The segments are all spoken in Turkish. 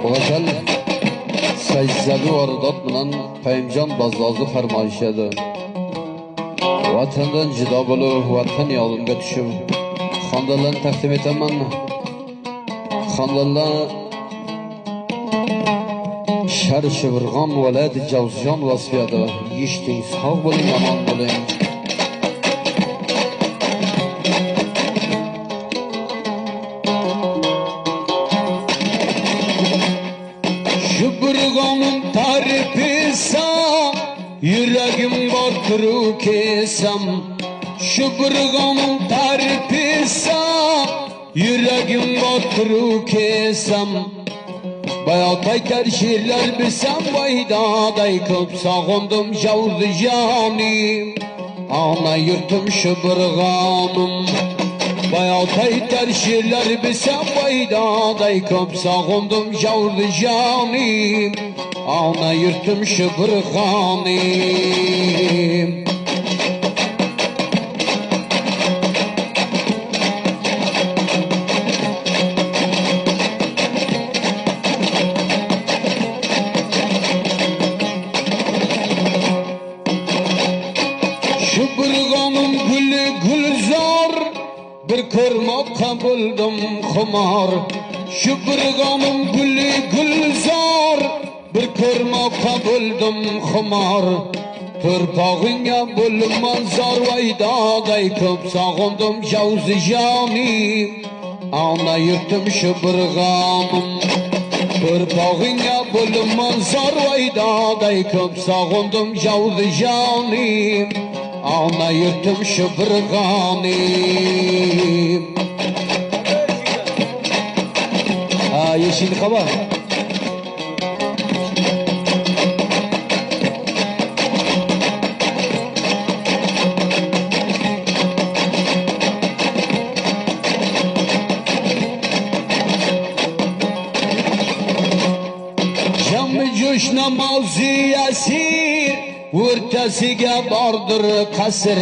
G'azal sajdalı varidot bilan Payimjon Bazzozi farmoyishadi. Vatandan judo bo'lib, vatan yo'limga tushib, xonadonlarni taqdim etaman. Xonadonlar Shar Shivirg'on viloyati Javzjon vasfiyati. Yishting, sog' bo'ling, omon bo'ling. Shivirg'onim tarifisam, yuragim bortiru kesam. Shivirg'onim tarifisam, yuragim bortiru kesam. Bayat aytar şiirler bilsem vaydaday ko'p sog'indim javzi jonim. Ana yurtim Shivirg'onim. Bayat aytar şiirler bilsem vaydaday ko'p sog'indim javzi jonim. Ana yurtim Shivirg'onim. Shivirg'onim guli gulzor, bir ko'rmoqqa bo'ldim xumor. Shivirg'onim guli gulzor, bir ko'rmoqqa bo'ldim xumor. To'rpog'ingga bo'lman zor vaydaday ko'p sog'indim javzi jonim. Ana yurtim Shivirg'onim. To'rpog'ingga bo'lman zor vaydaday ko'p sog'indim javzi jonim. Ana yurtim Shivirg'onim. Yeşil kaba. Cam-ı coş namazı yasir, o'rtasiga bordir qasr.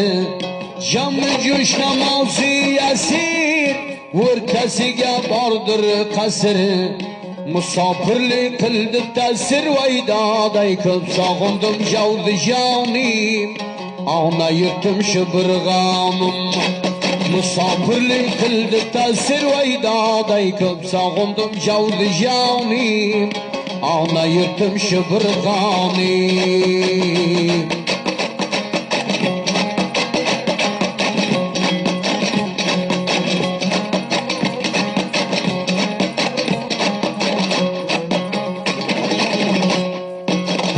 Jam-ı jo'sh namozi yasir, o'rtasiga bordir qasr. Musofirlik qildi ta'sir vaydaday ko'p sog'indim javzi jonim. Ana yurtim Shivirg'onim. Musofirlik qildi ta'sir vaydaday ko'p sog'indim javzi jonim. Ana yurtim Shivirg'onim.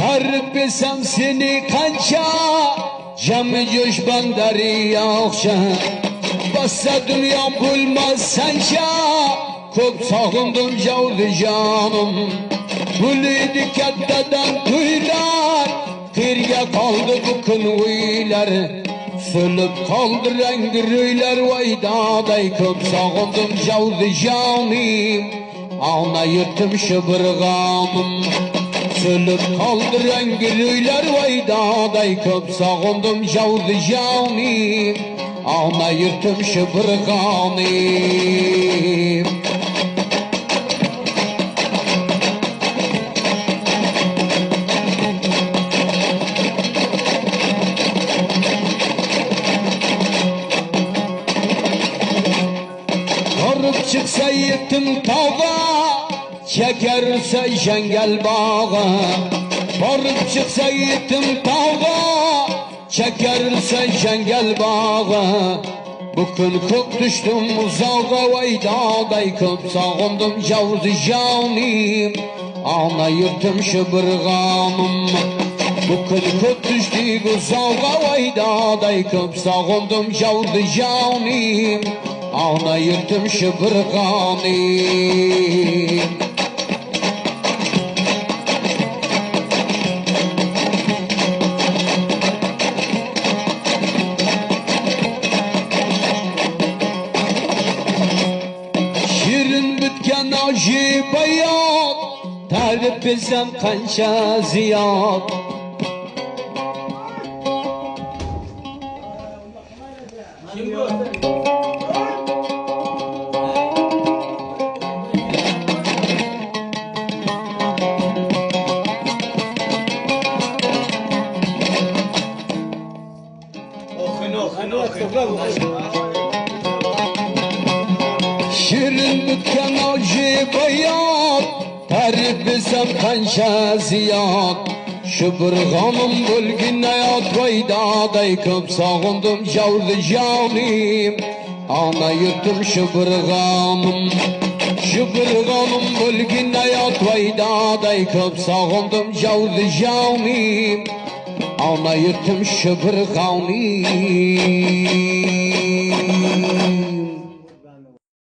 Tarifesam seni qancha, jam-ı jo'sh bandariya o'xsha. Bassa dunyo bo'lmas sancha, ko'p sog'indim javzi jonim. Gulidi kattadan to'ylar, qirga qoldi bu kun o'ylar. So'lib qoldi rangi ro'ylar vaydaday ko'p sog'indim javzi jonim. Ana yurtim Shivirg'onim. So'lib qoldi rangi ro'ylar vaydaday ko'p sog'indim javzi jonim. Ana yurtim Shivirg'onim. Çıksa yetim tog'a, chekarsa jangal bog'a. Borib chiqsa yetim tog'a, chekarsa jangal bog'a. Bu kun ko'p tushdim uzoqqa vaydaday ko'p sog'indim javzi jonim. Ana yurtim Shivirg'onim. Bu kun ko'p tushdik uzoqqa vaydaday ko'p sog'indim javzi jonim. Ana yurtim Shivirg'onim. Shirin bitgan oji bayot, tarifesam qancha ziyod. Şirin bitken acı bayat, tarif bilsem kanşa ziyat. Şu bir gamım bulgin hayat vayda daykıp sağındım cavdı canim. Ana yurtum şu bir gamım, şu bir gamım bulgin hayat vayda daykıp sağındım cavdı canim. Ana yurtum şu bir gamim.